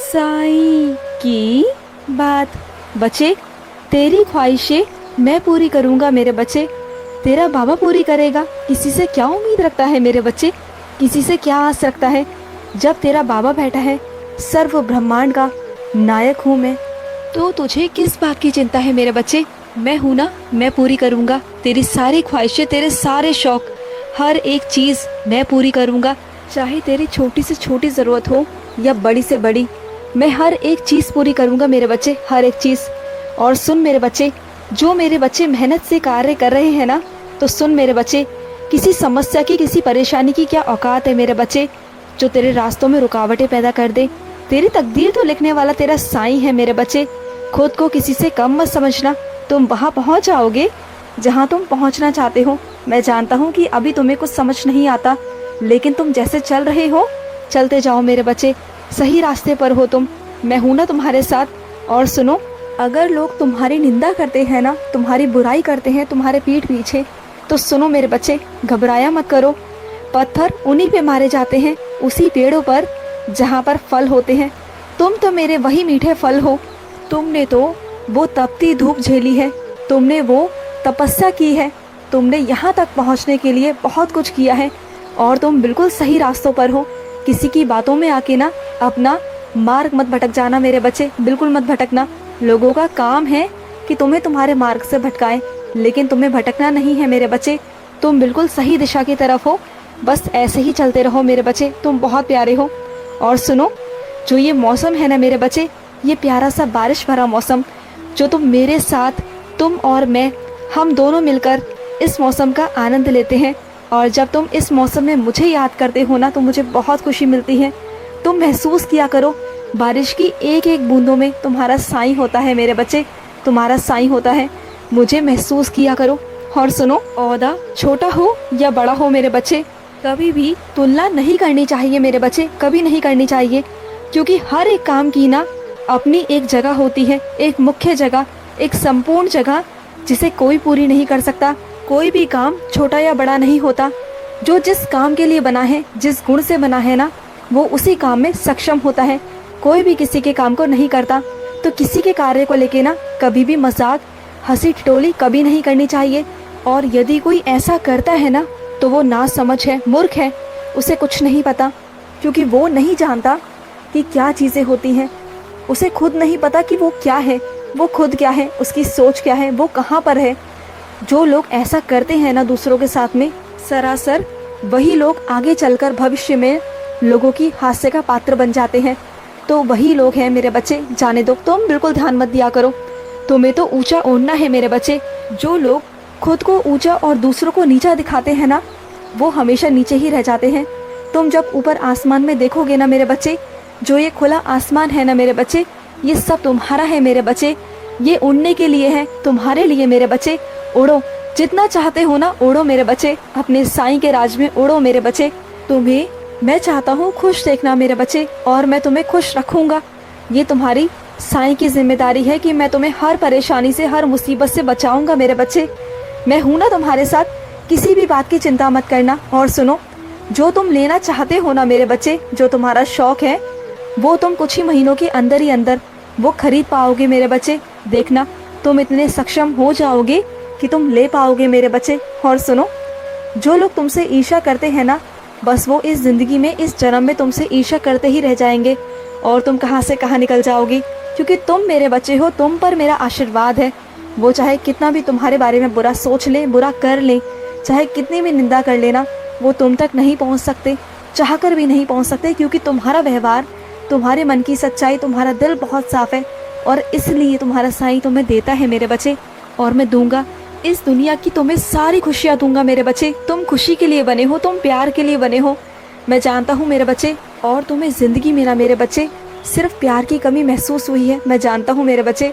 साईं की बात। बच्चे, तेरी ख्वाहिशें मैं पूरी करूंगा मेरे बच्चे, तेरा बाबा पूरी करेगा। किसी से क्या उम्मीद रखता है मेरे बच्चे, किसी से क्या आस रखता है, जब तेरा बाबा बैठा है। सर्व ब्रह्मांड का नायक हूँ मैं, तो तुझे किस बात की चिंता है मेरे बच्चे। मैं हूँ ना, मैं पूरी करूँगा तेरी सारी ख्वाहिशें, तेरे सारे शौक, हर एक चीज़ मैं पूरी करूँगा। चाहे तेरी छोटी से छोटी ज़रूरत हो या बड़ी से बड़ी, मैं हर एक चीज़ पूरी करूँगा मेरे बच्चे, हर एक चीज़। और सुन मेरे बच्चे, जो मेरे बच्चे मेहनत से कार्य कर रहे हैं ना, तो सुन मेरे बच्चे, किसी समस्या की, किसी परेशानी की क्या औकात है मेरे बच्चे, जो तेरे रास्तों में रुकावटें पैदा कर दे। तेरी तकदीर तो लिखने वाला तेरा साईं है मेरे बच्चे। खुद को किसी से कम मत समझना, तुम वहाँ पहुँच जाओगे जहाँ तुम पहुँचना चाहते हो। मैं जानता हूँ कि अभी तुम्हें कुछ समझ नहीं आता, लेकिन तुम जैसे चल रहे हो चलते जाओ मेरे बच्चे, सही रास्ते पर हो तुम। मैं हूँ ना तुम्हारे साथ। और सुनो, अगर लोग तुम्हारी निंदा करते हैं ना, तुम्हारी बुराई करते हैं तुम्हारे पीठ पीछे, तो सुनो मेरे बच्चे, घबराया मत करो। पत्थर उन्हीं पे मारे जाते हैं, उसी पेड़ों पर जहाँ पर फल होते हैं। तुम तो मेरे वही मीठे फल हो। तुमने तो वो तपती धूप झेली है, तुमने वो तपस्या की है, तुमने यहाँ तक पहुँचने के लिए बहुत कुछ किया है, और तुम बिल्कुल सही रास्तों पर हो। किसी की बातों में आके ना अपना मार्ग मत भटक जाना मेरे बच्चे, बिल्कुल मत भटकना। लोगों का काम है कि तुम्हें तुम्हारे मार्ग से भटकाएं, लेकिन तुम्हें भटकना नहीं है मेरे बच्चे। तुम बिल्कुल सही दिशा की तरफ हो, बस ऐसे ही चलते रहो मेरे बच्चे, तुम बहुत प्यारे हो। और सुनो, जो ये मौसम है ना मेरे बच्चे, ये प्यारा सा बारिश भरा मौसम, जो तुम मेरे साथ, तुम और मैं, हम दोनों मिलकर इस मौसम का आनंद लेते हैं। और जब तुम इस मौसम में मुझे याद करते हो ना, तो मुझे बहुत खुशी मिलती है। तुम महसूस किया करो, बारिश की एक एक बूंदों में तुम्हारा साईं होता है मेरे बच्चे, तुम्हारा साईं होता है। मुझे महसूस किया करो। और सुनो, ओहदा छोटा हो या बड़ा हो मेरे बच्चे, कभी भी तुलना नहीं करनी चाहिए मेरे बच्चे, कभी नहीं करनी चाहिए। क्योंकि हर एक काम की ना अपनी एक जगह होती है, एक मुख्य जगह, एक संपूर्ण जगह, जिसे कोई पूरी नहीं कर सकता। कोई भी काम छोटा या बड़ा नहीं होता। जो जिस काम के लिए बना है, जिस गुण से बना है ना, वो उसी काम में सक्षम होता है। कोई भी किसी के काम को नहीं करता। तो किसी के कार्य को लेके ना कभी भी मजाक, हंसी ठिठोली कभी नहीं करनी चाहिए। और यदि कोई ऐसा करता है ना, तो वो नासमझ है, मूर्ख है, उसे कुछ नहीं पता। क्योंकि वो नहीं जानता कि क्या चीज़ें होती हैं, उसे खुद नहीं पता कि वो क्या है, वो खुद क्या है, उसकी सोच क्या है, वो कहाँ पर है। जो लोग ऐसा करते हैं ना दूसरों के साथ में, सरासर वही लोग आगे चलकर भविष्य में लोगों की हास्य का पात्र बन जाते हैं। तो वही लोग हैं मेरे बच्चे, जाने दो, तुम बिल्कुल ध्यान मत दिया करो। तुम्हें तो ऊंचा ओढ़ना है मेरे बच्चे। जो लोग खुद को ऊंचा और दूसरों को नीचा दिखाते हैं ना, वो हमेशा नीचे ही रह जाते हैं। तुम जब ऊपर आसमान में देखोगे ना मेरे बच्चे, जो ये खुला आसमान है ना मेरे बच्चे, ये सब तुम्हारा है मेरे बच्चे। ये उड़ने के लिए है, तुम्हारे लिए मेरे बच्चे। उड़ो, जितना चाहते हो ना उड़ो मेरे बच्चे, अपने साईं के राज में उड़ो मेरे बच्चे। तुम्हें मैं चाहता हूँ खुश देखना मेरे बच्चे, और मैं तुम्हें खुश रखूँगा। ये तुम्हारी साईं की जिम्मेदारी है कि मैं तुम्हें हर परेशानी से, हर मुसीबत से बचाऊँगा मेरे बच्चे। मैं हूँ ना तुम्हारे साथ, किसी भी बात की चिंता मत करना। और सुनो, जो तुम लेना चाहते हो ना मेरे बच्चे, जो तुम्हारा शौक है, वो तुम कुछ ही महीनों के अंदर ही अंदर वो खरीद पाओगे मेरे बच्चे। देखना, तुम इतने सक्षम हो जाओगे कि तुम ले पाओगे मेरे बच्चे। और सुनो, जो लोग तुमसे ईर्ष्या करते हैं ना, बस वो इस ज़िंदगी में, इस जन्म में तुमसे ईर्ष्या करते ही रह जाएंगे, और तुम कहाँ से कहाँ निकल जाओगी। क्योंकि तुम मेरे बच्चे हो, तुम पर मेरा आशीर्वाद है। वो चाहे कितना भी तुम्हारे बारे में बुरा सोच ले, बुरा कर ले, चाहे कितनी भी निंदा कर लेना, वो तुम तक नहीं पहुँच सकते, चाहकर भी नहीं पहुँच सकते। क्योंकि तुम्हारा व्यवहार, तुम्हारे मन की सच्चाई, तुम्हारा दिल बहुत साफ है, और इसलिए तुम्हारा साईं तुम्हें देता है मेरे बच्चे। और मैं दूंगा, इस दुनिया की तुम्हें सारी खुशियाँ दूंगा मेरे बच्चे। तुम खुशी के लिए बने हो, तुम प्यार के लिए बने हो, मैं जानता हूँ मेरे बच्चे। और तुम्हें ज़िंदगी में ना मेरे बच्चे सिर्फ प्यार की कमी महसूस हुई है, मैं जानता हूँ मेरे बच्चे।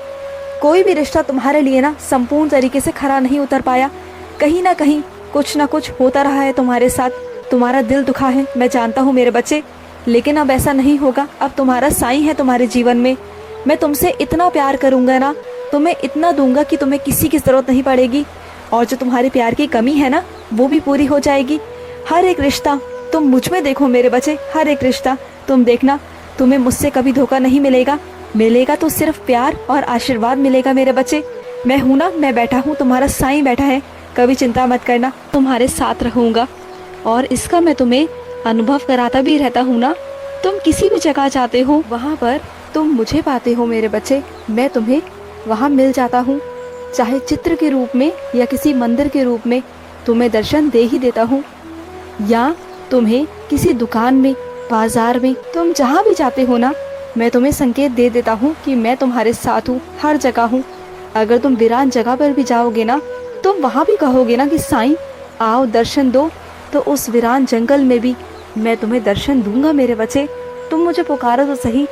कोई भी रिश्ता तुम्हारे लिए ना संपूर्ण तरीके से खरा नहीं उतर पाया। कहीं ना कहीं कुछ ना कुछ होता रहा है तुम्हारे साथ, तुम्हारा दिल दुखा है, मैं जानता हूँ मेरे बच्चे। लेकिन अब ऐसा नहीं होगा। अब तुम्हारा साईं है तुम्हारे जीवन में। मैं तुमसे इतना प्यार करूँगा ना, तुम्हें इतना दूंगा कि तुम्हें किसी की ज़रूरत नहीं पड़ेगी। और जो तुम्हारे प्यार की कमी है ना, वो भी पूरी हो जाएगी। हर एक रिश्ता तुम मुझ में देखो मेरे बच्चे, हर एक रिश्ता तुम देखना, तुम्हें मुझसे कभी धोखा नहीं मिलेगा, मिलेगा तो सिर्फ प्यार और आशीर्वाद मिलेगा मेरे बच्चे। मैं हूँ ना, मैं बैठा हूँ, तुम्हारा साईं बैठा है, कभी चिंता मत करना, तुम्हारे साथ रहूँगा। और इसका मैं तुम्हें अनुभव कराता भी रहता हूँ ना। तुम किसी भी जगह जाते हो वहाँ पर तुम मुझे पाते हो मेरे बच्चे, मैं तुम्हें वहाँ मिल जाता हूँ, चाहे चित्र के रूप में या किसी मंदिर के रूप में तुम्हें दर्शन दे ही देता हूँ, या तुम्हें किसी दुकान में, बाजार में, तुम जहाँ भी जाते हो ना, मैं तुम्हें संकेत दे देता हूँ कि मैं तुम्हारे साथ हूँ, हर जगह हूँ। अगर तुम वीरान जगह पर भी जाओगे ना, तुम वहाँ भी कहोगे ना कि साईं आओ दर्शन दो, तो उस वीरान जंगल में भी मैं तुम्हें दर्शन दूंगा मेरे बच्चे। तुम मुझे पुकारो तो सही।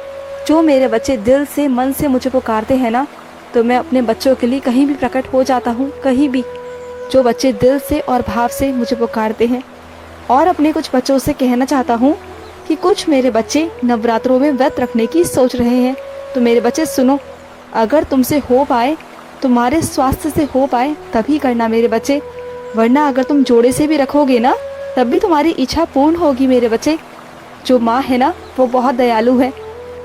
जो मेरे बच्चे दिल से, मन से मुझे पुकारते हैं ना, तो मैं अपने बच्चों के लिए कहीं भी प्रकट हो जाता हूँ, कहीं भी। जो बच्चे दिल से और भाव से मुझे पुकारते हैं। और अपने कुछ बच्चों से कहना चाहता हूँ कि कुछ मेरे बच्चे नवरात्रों में व्रत रखने की सोच रहे हैं। तो मेरे बच्चे सुनो, अगर तुमसे हो पाए, तुम्हारे स्वास्थ्य से हो पाए तभी करना मेरे बच्चे, वरना अगर तुम जोड़े से भी रखोगे ना, तब भी तुम्हारी इच्छा पूर्ण होगी मेरे बच्चे। जो माँ है ना, वो बहुत दयालु है।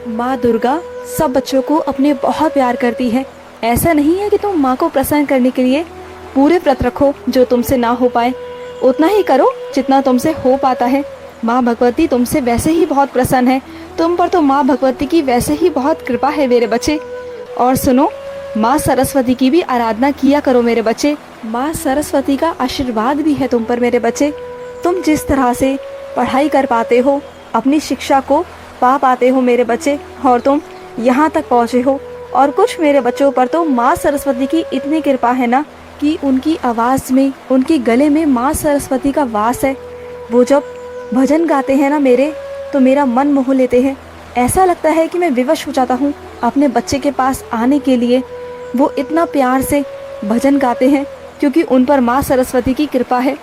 माँ दुर्गा सब बच्चों को अपने बहुत प्यार करती है। ऐसा नहीं है कि तुम माँ को प्रसन्न करने के लिए पूरे व्रत रखो, जो तुमसे ना हो पाए उतना ही करो जितना तुमसे हो पाता है। माँ भगवती तुमसे वैसे ही बहुत प्रसन्न है, तुम पर तो माँ भगवती की वैसे ही बहुत कृपा है मेरे बच्चे। और सुनो, माँ सरस्वती की भी आराधना किया करो मेरे बच्चे। माँ सरस्वती का आशीर्वाद भी है तुम पर मेरे बच्चे। तुम जिस तरह से पढ़ाई कर पाते हो, अपनी शिक्षा को पा पाते हो मेरे बच्चे, और तुम यहाँ तक पहुँचे हो। और कुछ मेरे बच्चों पर तो माँ सरस्वती की इतनी कृपा है ना कि उनकी आवाज़ में, उनके गले में माँ सरस्वती का वास है। वो जब भजन गाते हैं ना मेरे, तो मेरा मन मोह लेते हैं। ऐसा लगता है कि मैं विवश हो जाता हूँ अपने बच्चे के पास आने के लिए। वो इतना प्यार से भजन गाते हैं क्योंकि उन पर माँ सरस्वती की कृपा है।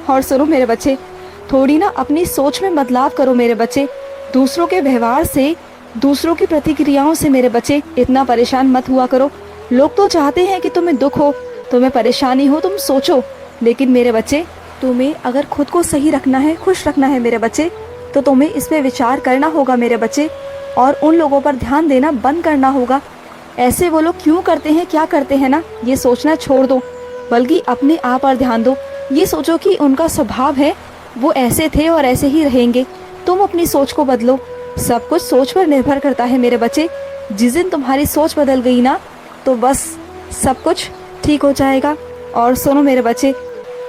और सुनो मेरे बच्चे, थोड़ी ना अपनी सोच में बदलाव करो मेरे बच्चे। दूसरों के व्यवहार से, दूसरों की प्रतिक्रियाओं से मेरे बच्चे इतना परेशान मत हुआ करो। लोग तो चाहते हैं कि तुम्हें दुख हो, तुम्हें परेशानी हो, तुम सोचो, लेकिन मेरे बच्चे तुम्हें अगर खुद को सही रखना है, खुश रखना है मेरे बच्चे, तो तुम्हें इस पे विचार करना होगा मेरे बच्चे, और उन लोगों पर ध्यान देना बंद करना होगा। ऐसे वो लोग क्यों करते हैं, क्या करते हैं ना, ये सोचना छोड़ दो, बल्कि अपने आप पर ध्यान दो। ये सोचो कि उनका स्वभाव है, वो ऐसे थे और ऐसे ही रहेंगे। तुम अपनी सोच को बदलो। सब कुछ सोच पर निर्भर करता है मेरे बच्चे। जिस दिन तुम्हारी सोच बदल गई ना, तो बस सब कुछ ठीक हो जाएगा। और सुनो मेरे बच्चे,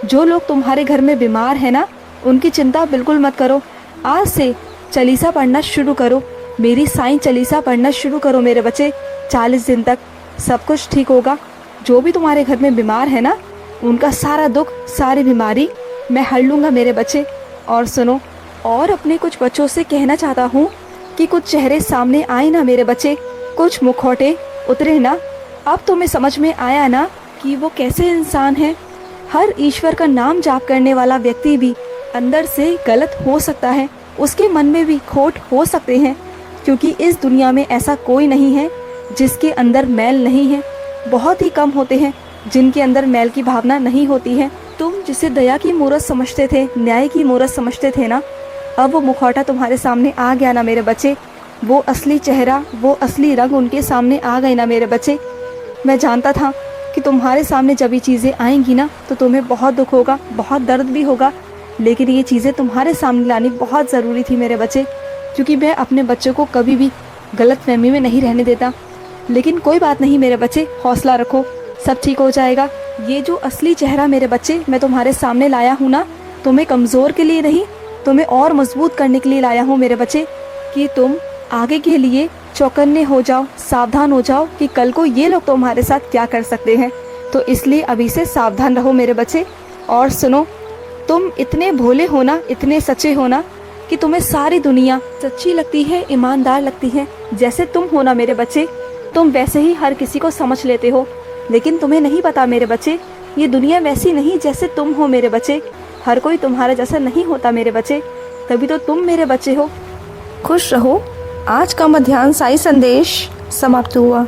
जो लोग तुम्हारे घर में बीमार है ना, उनकी चिंता बिल्कुल मत करो। आज से चालीसा पढ़ना शुरू करो, मेरी साईं चालीसा पढ़ना शुरू करो मेरे बच्चे। 40 दिन तक सब कुछ ठीक होगा। जो भी तुम्हारे घर में बीमार है ना, उनका सारा दुख, सारी बीमारी मैं हर लूँगा मेरे बच्चे। और सुनो, और अपने कुछ बच्चों से कहना चाहता हूँ कि कुछ चेहरे सामने आए ना मेरे बच्चे, कुछ मुखौटे उतरे ना। अब तुम्हें समझ में आया ना कि वो कैसे इंसान है। हर ईश्वर का नाम जाप करने वाला व्यक्ति भी अंदर से गलत हो सकता है, उसके मन में भी खोट हो सकते हैं, क्योंकि इस दुनिया में ऐसा कोई नहीं है जिसके अंदर मैल नहीं है। बहुत ही कम होते हैं जिनके अंदर मैल की भावना नहीं होती है। तुम जिसे दया की मूरत समझते थे, न्याय की मूरत समझते थे ना, अब वो मुखौटा तुम्हारे सामने आ गया ना मेरे बच्चे। वो असली चेहरा, वो असली रंग उनके सामने आ गए ना मेरे बच्चे। मैं जानता था कि तुम्हारे सामने जब ये चीज़ें आएंगी ना, तो तुम्हें बहुत दुख होगा, बहुत दर्द भी होगा, लेकिन ये चीज़ें तुम्हारे सामने लानी बहुत ज़रूरी थी मेरे बच्चे, क्योंकि मैं अपने बच्चों को कभी भी गलतफहमी में नहीं रहने देता। लेकिन कोई बात नहीं मेरे बच्चे, हौसला रखो, सब ठीक हो जाएगा। ये जो असली चेहरा मेरे बच्चे मैं तुम्हारे सामने लाया हूँ ना, तुम्हें कमज़ोर के लिए नहीं, तुम्हें और मजबूत करने के लिए लाया हूँ मेरे बच्चे, कि तुम आगे के लिए चौकन्ने हो जाओ, सावधान हो जाओ कि कल को ये लोग तुम्हारे साथ क्या कर सकते हैं। तो इसलिए अभी से सावधान रहो मेरे बच्चे। और सुनो, तुम इतने भोले हो ना, इतने सच्चे हो ना, कि तुम्हें सारी दुनिया सच्ची लगती है, ईमानदार लगती है। जैसे तुम हो ना मेरे बच्चे, तुम वैसे ही हर किसी को समझ लेते हो। लेकिन तुम्हें नहीं पता मेरे बच्चे, ये दुनिया वैसी नहीं जैसे तुम हो मेरे बच्चे। हर कोई तुम्हारे जैसा नहीं होता मेरे बच्चे, तभी तो तुम मेरे बच्चे हो। खुश रहो। आज का मध्याह्न साई संदेश समाप्त हुआ।